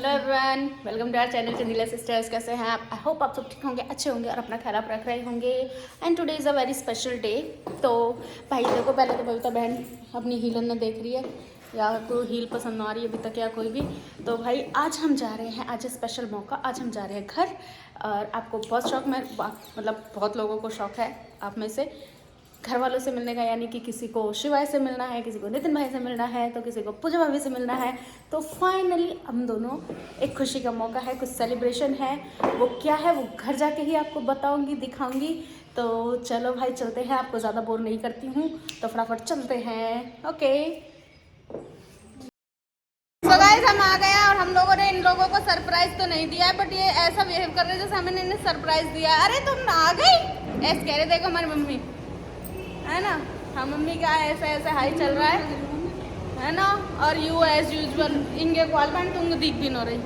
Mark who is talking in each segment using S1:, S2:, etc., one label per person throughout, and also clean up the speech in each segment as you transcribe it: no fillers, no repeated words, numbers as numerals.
S1: Hello everyone, welcome to our channel Chandila sisters. कैसे हैं आप? आई होप आप सब ठीक होंगे, अच्छे होंगे और अपना ख्याल आप रख रहे होंगे। And today is a very special day. तो भाई देखो, पहले तो बबीता बहन अपनी हीलन ने देख रही है या कोई हील पसंद आ रही है अभी तक या कोई भी। तो भाई आज हम जा रहे हैं, आज स्पेशल मौका, आज हम जा रहे हैं घर। और आपको बहुत शौक में मतलब बहुत लोगों को शौक है आप में से घर वालों से मिलने का, यानी कि किसी को शिवाय से मिलना है, किसी को नितिन भाई से मिलना है, तो किसी को पूजा भाभी से मिलना है। तो फाइनली हम दोनों एक खुशी का मौका है, कुछ सेलिब्रेशन है। वो क्या है वो घर जाके ही आपको बताऊंगी, दिखाऊंगी। तो चलो भाई चलते हैं, आपको ज़्यादा बोर नहीं करती हूँ, तो फटाफट चलते हैं। ओके सो गाइस, हम आ गए और हम लोगों ने इन लोगों को सरप्राइज तो नहीं दिया है, बट ये ऐसा बिहेव कर रहे हैं जैसे हमने इन्हें सरप्राइज दिया है। अरे तुम आ गई ऐसे कह रहे, देखो हमारी मम्मी है ना, हाँ मम्मी का ऐसे ऐसे हाई चल रहा है ना। और यू एज यूजुअल इंगे क्वाल पैंट तुम दिख भी न रही,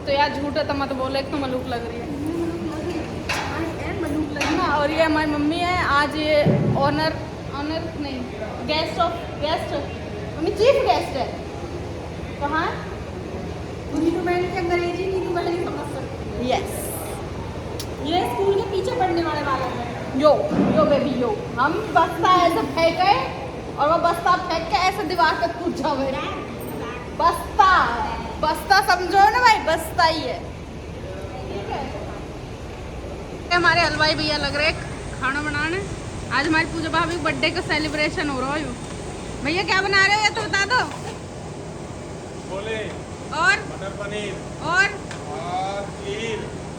S1: तो यार झूठे तो मत बोले, एक तो मलूक लग रही है ना। और ये हमारी मम्मी है, आज ये ऑनर नहीं गेस्ट मम्मी चीफ गेस्ट है। कहाँ अंग्रेजी नहीं तो नहीं समझ सकती। यस, ये स्कूल के पीछे पढ़ने वाले वाला है। यो बेबी यो, हम बस्ता ऐसे फेंके और वो बस्ता फेंक के ऐसे दीवार पे कूद जाओ। बस्ता समझो ना भाई, बस्ता ही है। ठीक है, हमारे हलवाई भैया लग रहे खाना बनाने। आज हमारी पूजा भाभी बर्थडे का सेलिब्रेशन हो रहा है। भैया क्या बना रहे हो ये तो बता दो।
S2: छोले
S1: और
S2: मटर पनीर
S1: और
S2: खीर।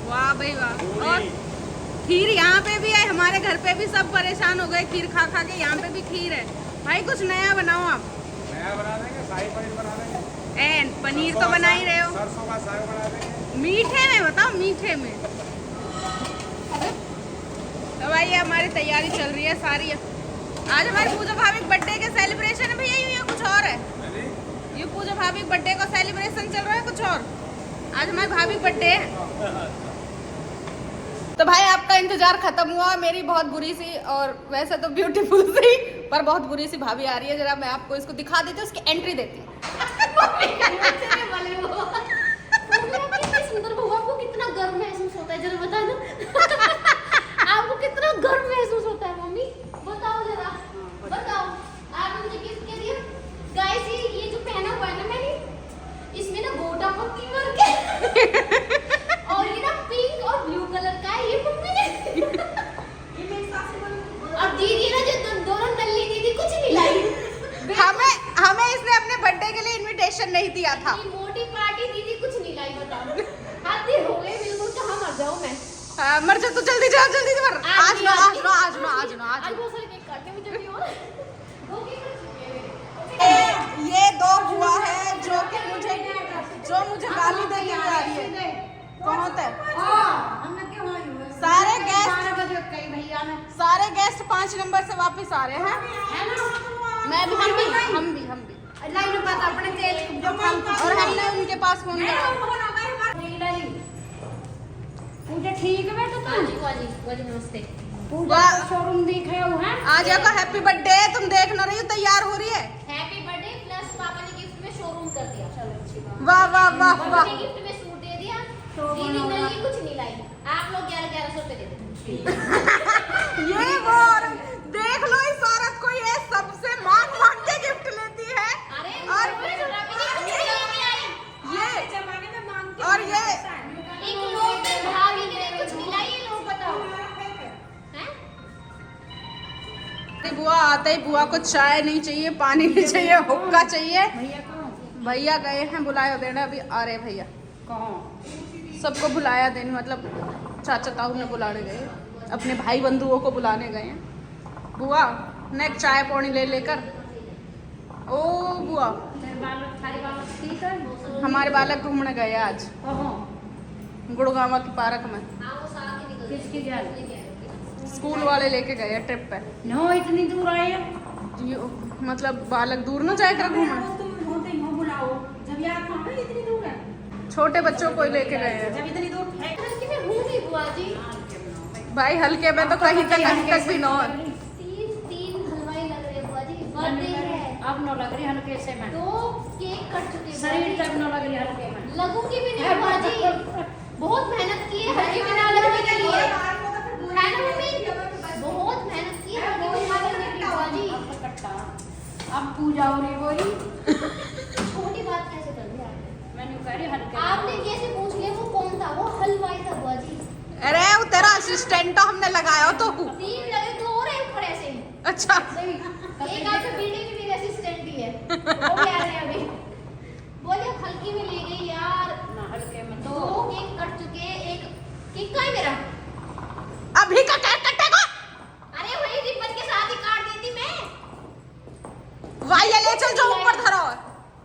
S1: वाह भाई वाह। और खीर यहाँ पे भी है, हमारे घर पे भी सब परेशान हो गए खीर खा खा के। यहाँ पे भी खीर है। भाई कुछ नया बनाओ आप।
S2: नया बना देंगे, शाही पनीर बना देंगे।
S1: एन पनीर तो बना ही रहे हो,
S2: सरसों का साग बना देंगे।
S1: मीठे में बताओ, मीठे में। तो भाई ये हमारी तैयारी चल रही है सारी। आज हमारी पूजा भाभी बर्थडे के सेलिब्रेशन है भैया, ये कुछ और है। ये पूजा भाभी बर्थडे का सेलिब्रेशन चल रहा है कुछ और। आज हमारी भाभी बर्थडे है। तो भाई आपका इंतजार खत्म हुआ। मेरी बहुत बुरी सी, और वैसे तो ब्यूटीफुल सी, पर बहुत बुरी सी भाभी आ रही है। जरा मैं आपको इसको दिखा देती हूँ, उसकी एंट्री देती हूँ।
S3: सुंदर बहू, आपको कितना गर्व महसूस होता है जरा बता दो। आपको कितना गर्व महसूस होता है मम्मी, बताओ जरा बताओ। आप मुझे गिफ्ट क्या दिया गाइस? ये जो पहना हुआ है ना मैंने, इसमें ना गोटा पत्ती वर्क है और ये ना पिंक और ब्लू कलर का है। ये मम्मी ने ये मेरे साथ से बोलो। और दीदी ना जो दोनों नल्ली दीदी कुछ नहीं लाई।
S1: हमें इसने अपने बर्थडे के लिए इनविटेशन नहीं दिया था।
S3: ये मोटी पार्टी दीदी कुछ नहीं लाई, बताओ। हाथी हो गए बिल्कुल, कहाँ मर जाऊं मैं।
S1: मर जा तो जल्दी जाओ, जल्दी मर। आज
S3: बहुत सारे केक काटे मुझे भी। और दो केक कट चुके हैं।
S1: ये दो बुआ है जो मुझे गाली देने आ रही है। कौन है? सारे गेस्ट 5 नंबर से वापस आ रहे हैं। मैं भी, हम भी और हमने उनके पास फोन किया।
S3: ठीक है बेटा, तो नमस्ते।
S1: शोरूम देख रहे हो हैं? आज का हैप्पी बर्थडे, तुम देख ना रही हो, तैयार हो रही है।
S3: हैप्पी बर्थडे प्लस पापा ने गिफ्ट में शोरूम कर दिया। चलो अच्छी बात।
S1: वाह वाह वाह वाह।
S3: गिफ्ट में सूट दे दिया। दीदी नली कुछ नहीं लाई। आप लोग 1100 रुपए दे दो।
S1: ये वो और देख लो, इस औरत को ये सबसे मांग के गिफ्ट लेती है।
S3: अरे
S1: और ये
S3: एक लोग भाभी ने कुछ नहीं लाई। ये लोग बताओ हैं?
S1: बुआ आते ही बुआ को चाय नहीं चाहिए, पानी नहीं चाहिए, हुक्का चाहिए। भैया गए हैं बुलाया देने, अभी आ रहे भैया। सबको बुलाया देने, मतलब चाचा ताऊ ने बुलाने गए, अपने भाई बंधुओं को बुलाने गए हैं। बुआ ने चाय पानी ले लेकर। ओ बुआ, हमारे बालक घूमने गए आज गुड़गांव की पार्क में। स्कूल वाले लेके गए ट्रिप पे।
S4: नो इतनी दूर आए
S1: मतलब बालक दूर न जाए कर घूमने,
S4: जब याद ना इतनी दूर है।
S1: छोटे बच्चों को लेके गए हैं।
S4: जब इतनी दूर है
S3: हल्के में हूँ भी बुआ जी।
S1: भाई हल्के में तो कहीं तक भी न।
S3: तीन हलवाई लग रहे बुआ जी। बर्थडे है
S4: अब न लग रही हल्के से मैं।
S3: 2 केक कट चुके हैं।
S4: शरीर तक न लग रही हल्के में।
S3: लगूंगी भी नहीं बुआ जी, बहुत मेहनत की है हल्की भी ना लगने के लिए, है ना मम्मी? बहुत मेहनत की है हल्की भी ना लगने के लिए बुआ जी।
S4: अब पूजा हो रही बोली
S3: छोटी बात कैसे कर दी आपने?
S4: मैंने कह रही हल्का
S3: आपने कैसे पूछ लिया वो कौन था? वो हलवाई था बुआ जी।
S1: अरे वो तेरा असिस्टेंट तो हमने लगाया तो।
S3: तीन लगे तो और एक ऊपर ऐसे ही।
S1: अच्छा
S3: एक आपके बेटे की भी असिस्टेंट ही है, वो भी आ रहे हैं अभी। बोले हल्की में ले गई यार,
S4: ना हल्के में
S3: दो केक कट चुके, एक केक कहाँ है मेरा?
S1: अभी का केक कटेगा?
S3: अरे वही रिबन के साथ ही काट देती मैं।
S1: भाई ये ले चल जो ऊपर धरो।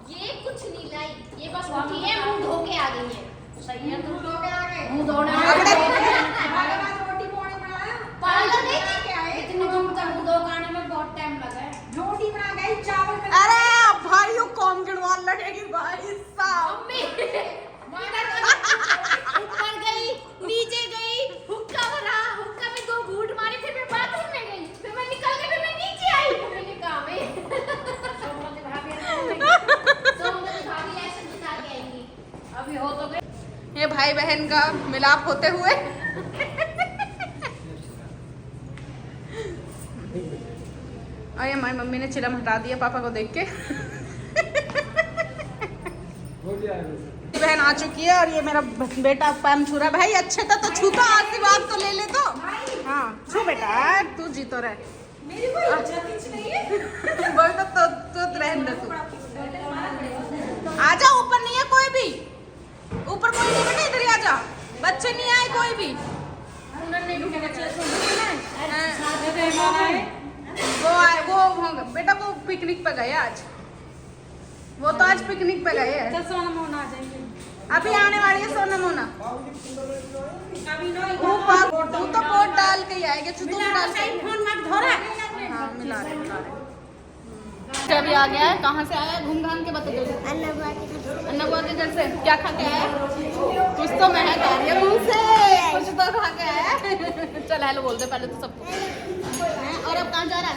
S3: ये कुछ नहीं लाई, ये बस उठी है मुंह धो के आ गई है।
S4: सही है, तुम लोग आ गए
S3: मुंह धोना
S4: रोटी पौड़ी बनाया
S3: पार्लर गई थी?
S4: क्या है
S3: इतनी दूर तक मुंह धो के आने में बहुत टाइम लगा है।
S4: रोटी बना गई चावल बना
S1: अरे भाई वो कौन गिनवान लगेगी भाई साहब।
S3: मम्मी ऊपर गई, नीचे गई, हुक्का भरा, हुक्का में 2 घूंट मारे, फिर मैं बाथरूम में गई, फिर मैं निकल के फिर मैं नीचे आई। मैंने कहा सोमवती भाभी ऐसे बता के आएंगी।
S4: अभी हो तो गई।
S1: ये भाई बहन का मिलाप होते हुए और ये हमारी मम्मी ने चिलम हटा दिया पापा को देख के। बहन आ चुकी है और ये मेरा बेटा पैम छू रहा है। भाई अच्छे तो छूता, आशीर्वाद तो ले ले तो। हाँ छू बेटा, तू जीतो रहे।
S4: मेरी कोई इज्जत नहीं है।
S1: बोल तो रहने दे तू। आजा, ऊपर नहीं है कोई भी, ऊपर कोई नहीं बेटा, इधर ही आजा। बच्चे नहीं आए कोई भी। वो आए, वो होंगे बेटा, वो पिकनिक पे गए आज। वो तो आज पिकनिक पे गए हैं।
S4: सोना मोना आ जाएंगे
S1: अभी आने वाली है सोना मोना।
S4: अभी नहीं
S1: तू तो वोट डाल के ही आएगी। तू डाल के
S4: फोन मत धोरा।
S1: हाँ मिला रहे। अभी आ गया है, कहाँ से आया है? घूम घाम के बता दो। अन्ना के घर से क्या खा के आया? कुछ तो महक आ रही है मुंह से, कुछ तो खा के आया। चल हेलो बोल दे पहले तो सबको। और अब कहाँ जा रहा है?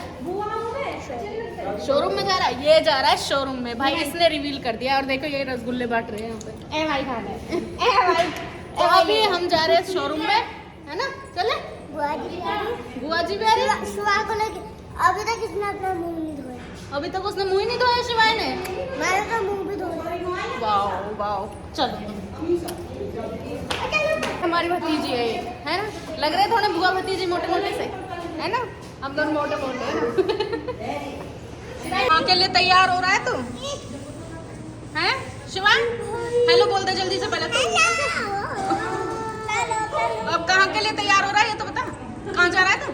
S1: शोरूम में जा रहा है। ये जा रहा है शोरूम में भाई, इसने रिवील कर दिया। और देखो ये रसगुल्ले बांट रहे हैं यहाँ पे।
S3: ए भाई खाना है।
S1: तो अभी हम जा रहे हैं शोरूम में, है ना? चले बुआ जी भी आ रही है।
S5: अभी तक इसने अपना मुंह नहीं धोया।
S1: अभी तक उसने मुंह ही नहीं धोया शिवाय ने।
S5: मैंने तो मुंह भी धोया।
S1: Wow wow. चलो हमारी भतीजी है ये, है ना? लग रहे थोड़े बुआ भतीजी मोटे मोटे से, है ना? हम दोनों मोटे मोटे हैं। माँ के लिए तैयार हो रहा है तू, हैं शिवान? हेलो बोल दे जल्दी से पहले तो। अब कहाँ के लिए तैयार हो रहा है ये तो बता। कहाँ जा रहा है तू?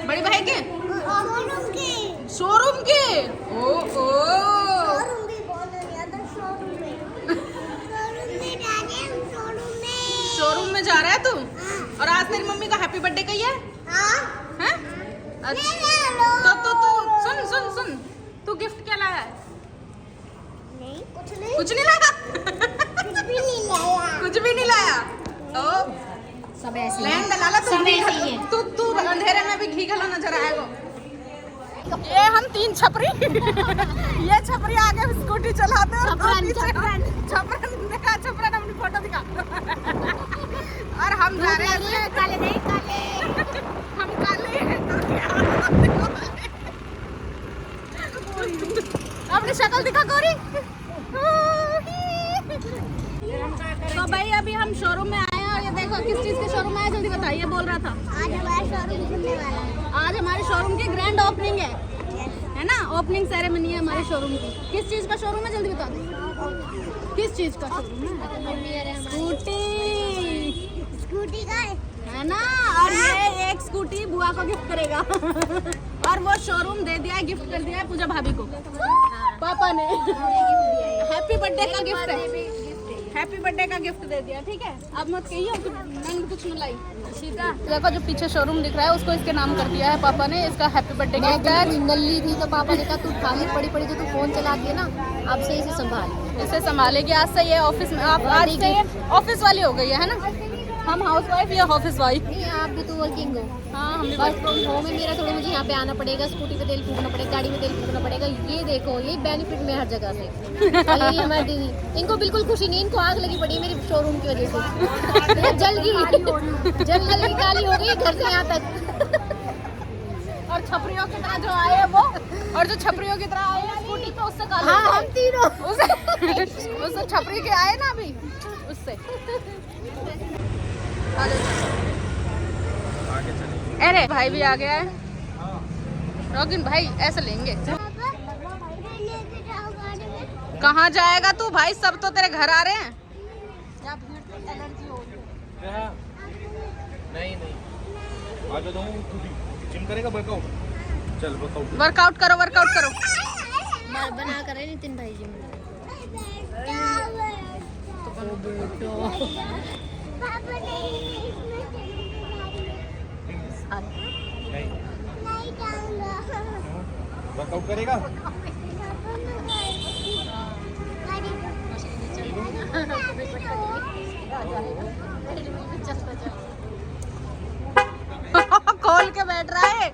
S1: बड़े भाई के शोरूम के। ओ शोरूम में जा रहा है तू? और आज तेरी मम्मी का हैप्पी बर्थडे कही है? हैं? अच्छा तो सुन तू गिफ्ट क्या लाया है? कुछ नहीं लाया। कुछ भी नहीं लाया। तो
S3: सब ऐसे
S1: लैंड दलाला
S3: सब ऐसे ही है।
S1: तू अंधेरे में भी घी गला नजर आएगा। ये हम 3 छपरी ये छपरी आगे स्कूटी चलाते हैं छपरन दिखा, छपरन अपनी फोटो दिखा। और हम जा रहे हैं
S3: काले नहीं काले।
S1: हम काले हैं तो अपनी शक्ल दिखा गोरी। तो भाई अभी हम शोरूम में आए हैं और ये देखो किस चीज के शोरूम में आए, जल्दी बताइए। बोल रहा था
S5: आज हमारा शोरूम खुलने वाला है।
S1: आज हमारे शोरूम की ग्रैंड ओपनिंग है ना? ओपनिंग सेरेमनी है हमारे शोरूम की। किस चीज का शोरूम है जल्दी बता दो। किस चीज का शोरूम है?
S5: स्कूटी का
S1: है ना? और ये एक स्कूटी बुआ को गिफ्ट करेगा। और वो शोरूम दे दिया है, गिफ्ट कर दिया है पूजा भाभी को पापा ने। हैप्पी बर्थडे का गिफ्ट है, हैप्पी बर्थडे का गिफ्ट दे दिया। ठीक है अब मत कहियो कि मैंने कुछ मिलाई। ठीक है देखो जो पीछे शोरूम दिख रहा है उसको इसके नाम कर दिया है पापा ने। इसका हैप्पी बर्थडे गिफ्ट है।
S3: नल्ली थी तो पापा ने कहा तू खाली पड़ी पड़ी जो तू फोन चलाती है ना, अब से इसे संभाल।
S1: इसे संभालेगी। आज से ये ऑफिस में आप आज से ऑफिस वाली हो गई है ना? हम हाउस वाइफ या ऑफिस वाइफ?
S3: नहीं आप भी तो वर्किंग हो।
S1: हाँ हम भी
S3: वर्क फ्रॉम होम है मेरा, थोड़ा मुझे यहाँ पे आना पड़ेगा, स्कूटी पे तेल फूकना पड़ेगा, गाड़ी में तेल फूकना पड़ेगा। ये देखो ये बेनिफिट में हर जगह से। और ये हमारी दीदी, इनको बिल्कुल खुशी नहीं, इनको आग लगी पड़ी है मेरी शोरूम की वजह से। जल गई, जल काली हो गई घर से यहाँ तक।
S1: और छपरियों की तरह जो आए हैं वो, और जो छपरियों की तरह आए हैं स्कूटी पे उससे काले
S3: हाँ
S1: हो गए।
S3: हम तीनों
S1: उससे छपरी के आए ना अभी उससे।
S2: आगे चले।
S1: अरे भाई भी आ गया है। रोगिन भाई ऐसे लेंगे।
S5: लेके जाओ गाड़ी में।
S1: कहाँ जाएगा तू भाई, सब तो तेरे घर आ रहे हैं।
S2: नहीं नहीं आगे दो खुद ही जिम करेगा वर्कआउट। चल वर्कआउट
S1: वर्कआउट करो, वर्कआउट करो।
S3: बना कर रहे नितिन भाई जी।
S5: पापा नहीं इसमें
S2: नहीं
S5: नहीं जाऊंगा।
S2: वर्कआउट करेगा।
S1: खोल के बैठ रहा है।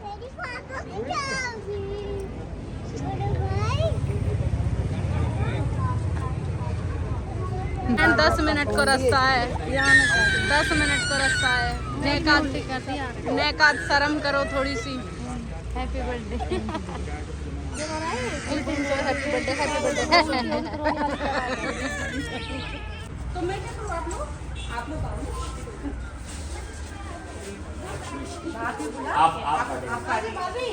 S1: 10 मिनट को रास्ता है, 10 मिनट को रास्ता है। नेकात शर्म करो थोड़ी सी।
S3: Happy birthday.
S1: Happy birthday, happy birthday.
S4: तो मैं क्या करूँ, आप लोग आओ। आप भाभी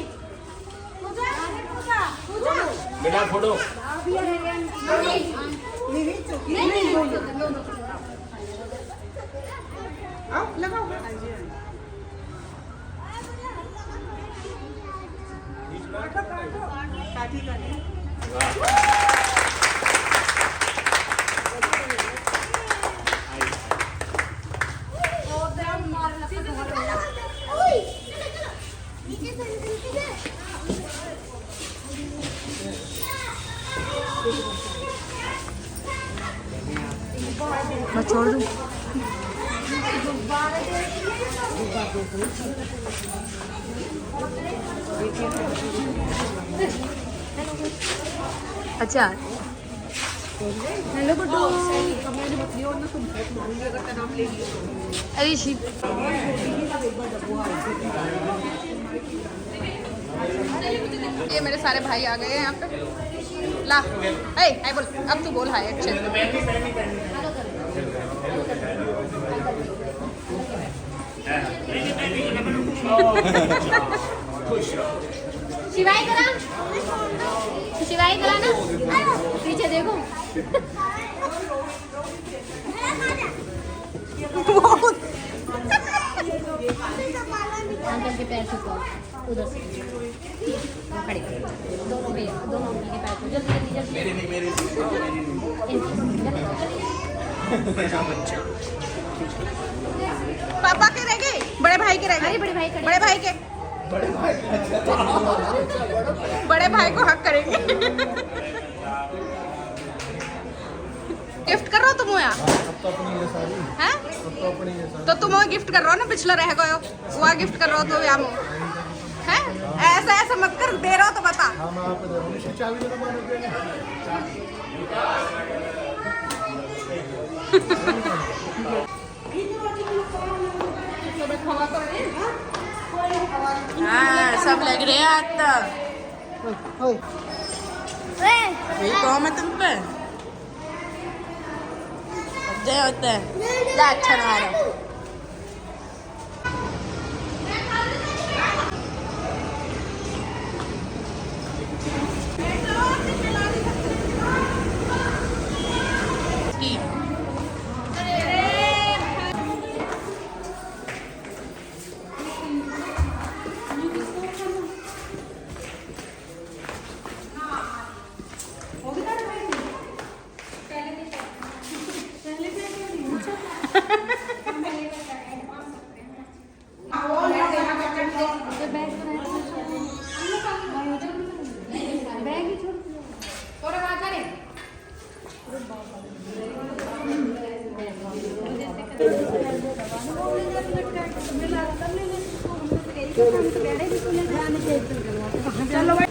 S4: पूजा पूजा पूजा
S2: बेटा फोटो
S4: आओ लगाओ। काटी काटी
S1: मैं छोड़ दूँ। अच्छा हेलो गुड्डू। अरे शिव ये मेरे सारे भाई आ गए हैं यहाँ पे। ला आई बोल, अब तू बोल हाय अच्छे से।
S3: शिवाय करा, शिवाय करा ना, पीछे देखो। अंकल के पैर छुपो उधर से, खड़े दोनों भैया, दोनों अंकल के पैर छुपो जल्दी जल्दी जल्दी।
S2: मेरे
S1: पापा के रह गए, बड़े भाई के रह गए।
S3: बड़े भाई खड़े।
S1: बड़े भाई के, बड़े भाई को हक करेंगे। गिफ्ट कर रहे हो तुम यहाँ हैं? तो तुम वो गिफ्ट कर रहे हो ना, पिछला रह गए हो वहाँ गिफ्ट कर रहे हो तो यहाँ हैं? ऐसा ऐसा मत कर, दे रहा हो तो बता। हाँ सब लग रहे हैं आज तक। यही कहो मैं तुम पे जय होता है अच्छा ना रहा।
S4: चलो भाई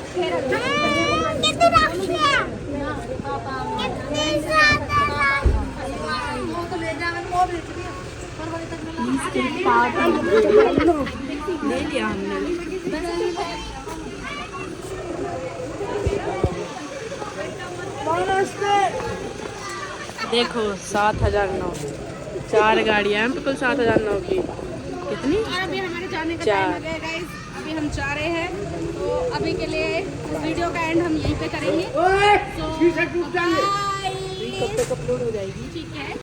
S5: कितने रखिए कितने ज्यादा
S4: वो तो ले जावे वो बेच दिया फरवरी तक ले लिया हमने। देखो 7,009 4 गाड़ियाँ हैं बिल्कुल 7,009 की। कितनी?
S3: और अभी हमारे जाने का
S4: चार।
S3: टाइम आ गया गाइस। अभी हम जा रहे हैं तो अभी के लिए इस वीडियो का एंड हम यहीं पे करेंगे।
S2: शीशे टूट जाएंगे।
S3: बाय।
S4: कब तक अपलोड हो जाएगी?
S3: ठीक है।